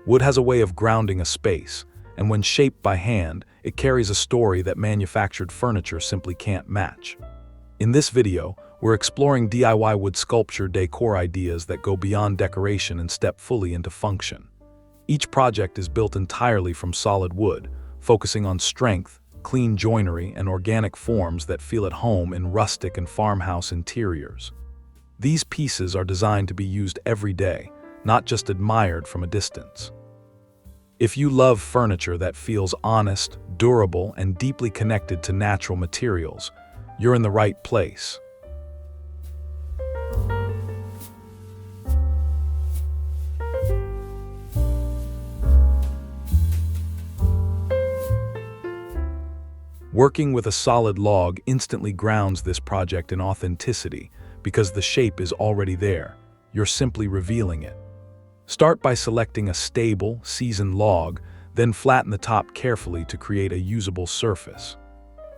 Wood has a way of grounding a space, and when shaped by hand, it carries a story that manufactured furniture simply can't match. In this video, we're exploring DIY wood sculpture decor ideas that go beyond decoration and step fully into function. Each project is built entirely from solid wood, focusing on strength, clean joinery, and organic forms that feel at home in rustic and farmhouse interiors. These pieces are designed to be used every day, not just admired from a distance. If you love furniture that feels honest, durable, and deeply connected to natural materials, you're in the right place. Working with a solid log instantly grounds this project in authenticity because the shape is already there. You're simply revealing it. Start by selecting a stable, seasoned log, then flatten the top carefully to create a usable surface.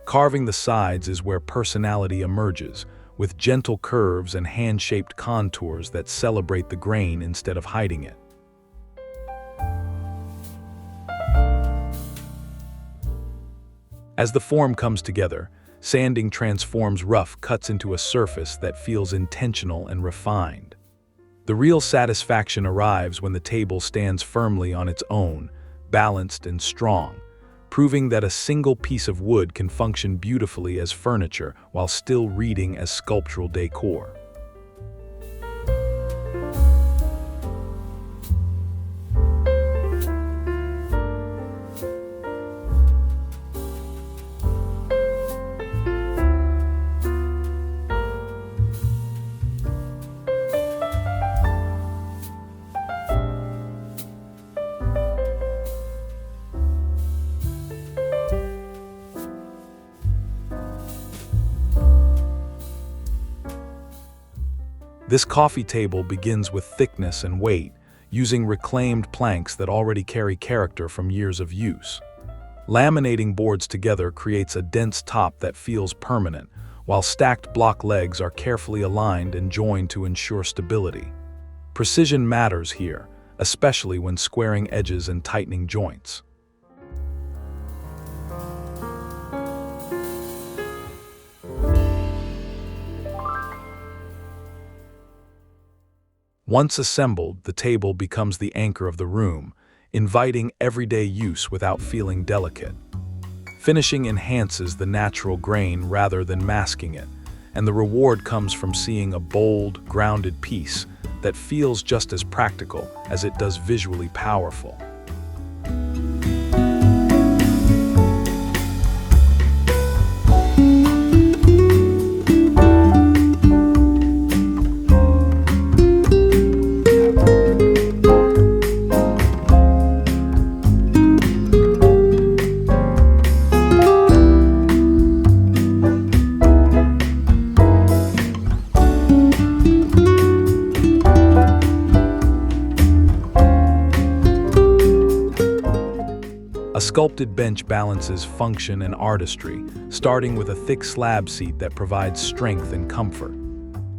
Carving the sides is where personality emerges, with gentle curves and hand-shaped contours that celebrate the grain instead of hiding it. As the form comes together, sanding transforms rough cuts into a surface that feels intentional and refined. The real satisfaction arrives when the table stands firmly on its own, balanced and strong, proving that a single piece of wood can function beautifully as furniture while still reading as sculptural decor. This coffee table begins with thickness and weight, using reclaimed planks that already carry character from years of use. Laminating boards together creates a dense top that feels permanent, while stacked block legs are carefully aligned and joined to ensure stability. Precision matters here, especially when squaring edges and tightening joints. Once assembled, the table becomes the anchor of the room, inviting everyday use without feeling delicate. Finishing enhances the natural grain rather than masking it, and the reward comes from seeing a bold, grounded piece that feels just as practical as it does visually powerful. A sculpted bench balances function and artistry, starting with a thick slab seat that provides strength and comfort.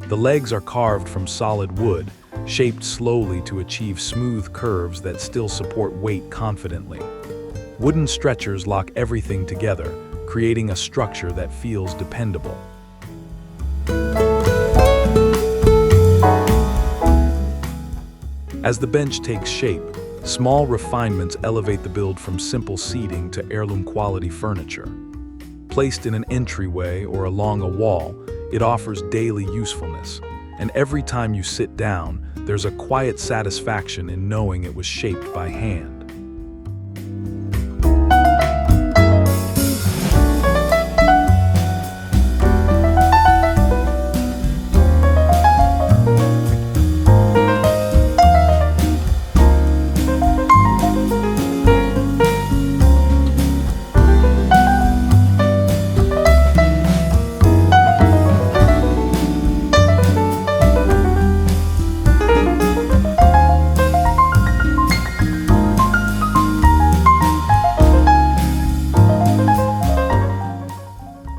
The legs are carved from solid wood, shaped slowly to achieve smooth curves that still support weight confidently. Wooden stretchers lock everything together, creating a structure that feels dependable. As the bench takes shape, small refinements elevate the build from simple seating to heirloom-quality furniture. Placed in an entryway or along a wall, it offers daily usefulness, and every time you sit down, there's a quiet satisfaction in knowing it was shaped by hand.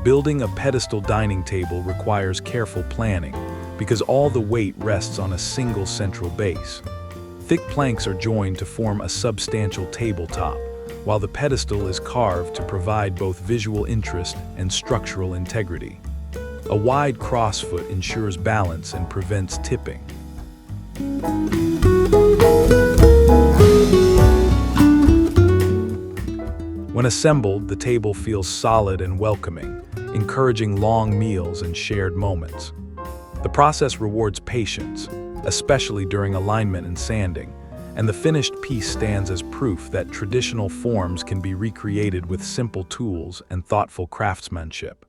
Building a pedestal dining table requires careful planning because all the weight rests on a single central base. Thick planks are joined to form a substantial tabletop, while the pedestal is carved to provide both visual interest and structural integrity. A wide crossfoot ensures balance and prevents tipping. When assembled, the table feels solid and welcoming, encouraging long meals and shared moments. The process rewards patience, especially during alignment and sanding, and the finished piece stands as proof that traditional forms can be recreated with simple tools and thoughtful craftsmanship.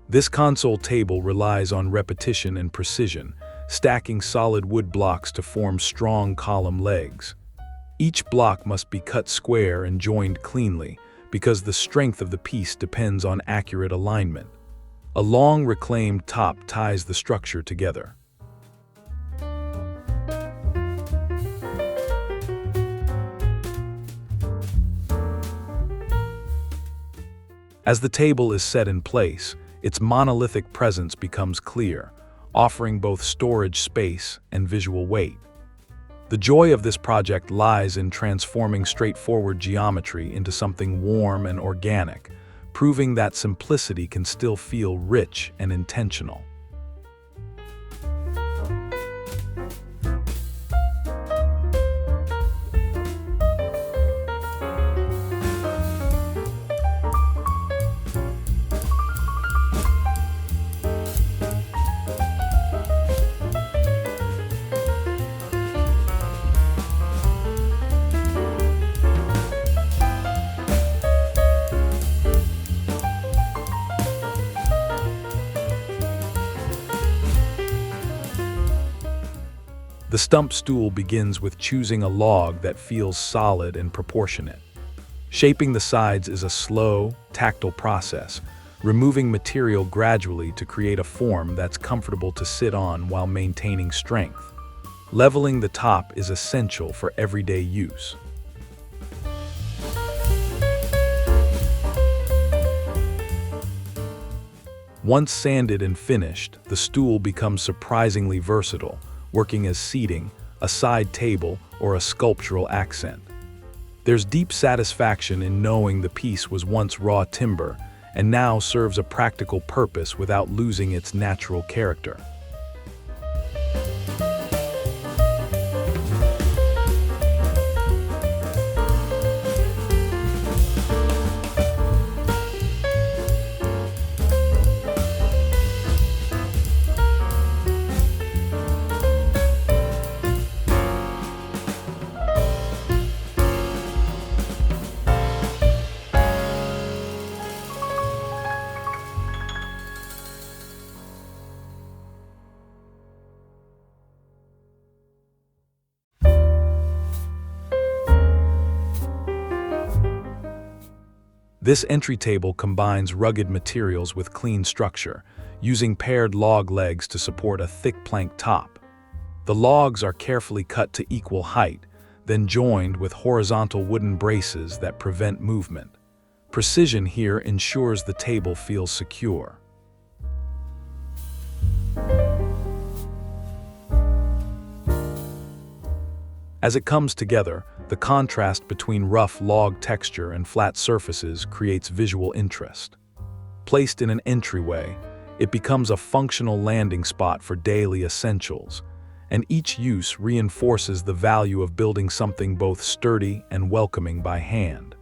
This console table relies on repetition and precision, stacking solid wood blocks to form strong column legs. Each block must be cut square and joined cleanly, because the strength of the piece depends on accurate alignment. A long reclaimed top ties the structure together. As the table is set in place, its monolithic presence becomes clear, offering both storage space and visual weight. The joy of this project lies in transforming straightforward geometry into something warm and organic, proving that simplicity can still feel rich and intentional. The stump stool begins with choosing a log that feels solid and proportionate. Shaping the sides is a slow, tactile process, removing material gradually to create a form that's comfortable to sit on while maintaining strength. Leveling the top is essential for everyday use. Once sanded and finished, the stool becomes surprisingly versatile, working as seating, a side table, or a sculptural accent. There's deep satisfaction in knowing the piece was once raw timber and now serves a practical purpose without losing its natural character. This entry table combines rugged materials with clean structure, using paired log legs to support a thick plank top. The logs are carefully cut to equal height, then joined with horizontal wooden braces that prevent movement. Precision here ensures the table feels secure. As it comes together, the contrast between rough log texture and flat surfaces creates visual interest. Placed in an entryway, it becomes a functional landing spot for daily essentials, and each use reinforces the value of building something both sturdy and welcoming by hand.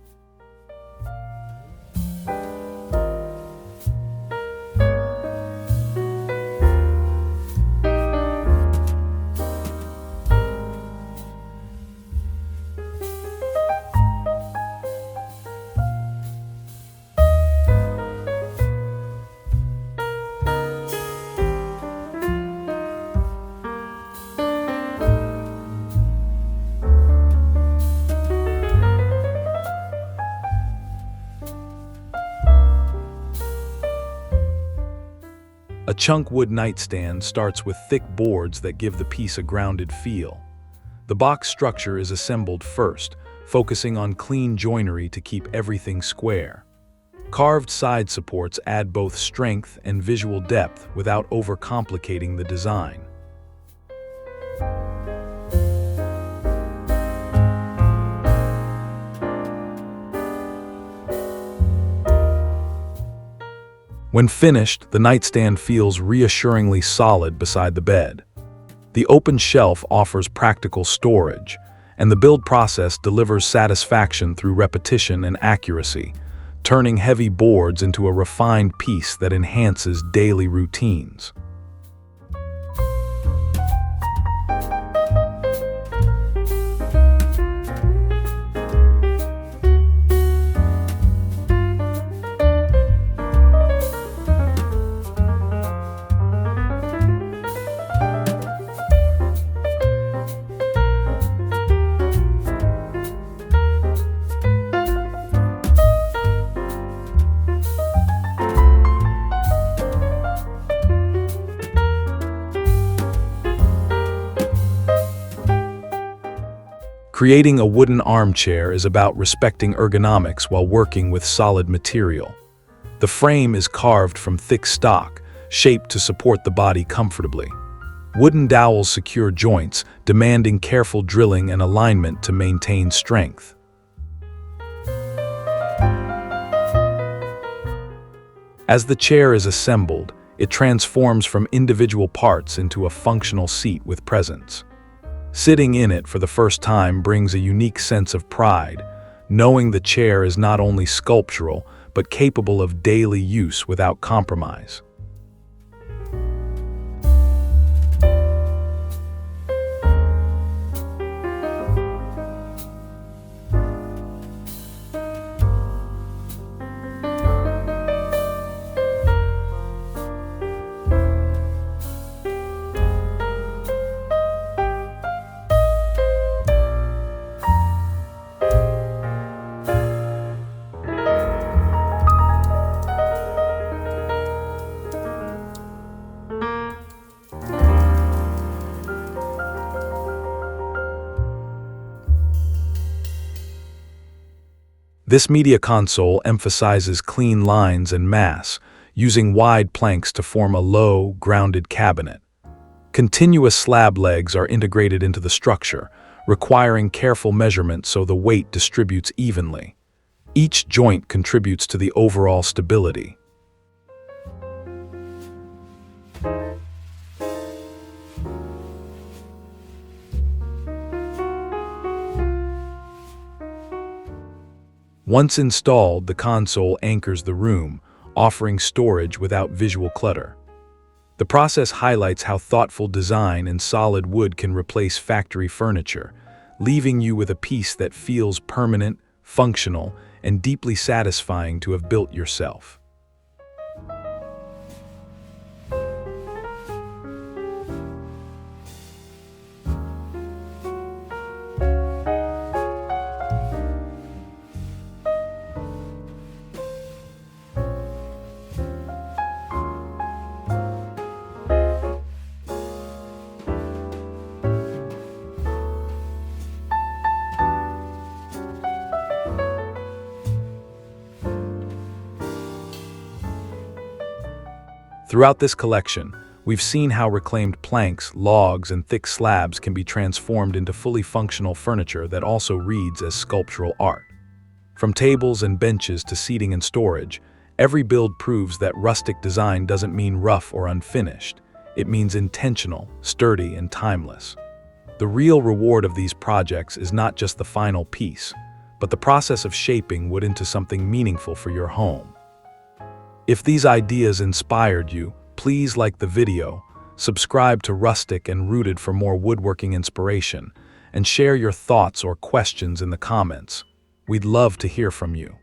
A chunk wood nightstand starts with thick boards that give the piece a grounded feel. The box structure is assembled first, focusing on clean joinery to keep everything square. Carved side supports add both strength and visual depth without overcomplicating the design. When finished, the nightstand feels reassuringly solid beside the bed. The open shelf offers practical storage, and the build process delivers satisfaction through repetition and accuracy, turning heavy boards into a refined piece that enhances daily routines. Creating a wooden armchair is about respecting ergonomics while working with solid material. The frame is carved from thick stock, shaped to support the body comfortably. Wooden dowels secure joints, demanding careful drilling and alignment to maintain strength. As the chair is assembled, it transforms from individual parts into a functional seat with presence. Sitting in it for the first time brings a unique sense of pride, knowing the chair is not only sculptural, but capable of daily use without compromise. This media console emphasizes clean lines and mass, using wide planks to form a low, grounded cabinet. Continuous slab legs are integrated into the structure, requiring careful measurement so the weight distributes evenly. Each joint contributes to the overall stability. Once installed, the console anchors the room, offering storage without visual clutter. The process highlights how thoughtful design and solid wood can replace factory furniture, leaving you with a piece that feels permanent, functional, and deeply satisfying to have built yourself. Throughout this collection, we've seen how reclaimed planks, logs, and thick slabs can be transformed into fully functional furniture that also reads as sculptural art. From tables and benches to seating and storage, every build proves that rustic design doesn't mean rough or unfinished. It means intentional, sturdy, and timeless. The real reward of these projects is not just the final piece, but the process of shaping wood into something meaningful for your home. If these ideas inspired you, please like the video, subscribe to Rustic and Rooted for more woodworking inspiration, and share your thoughts or questions in the comments. We'd love to hear from you.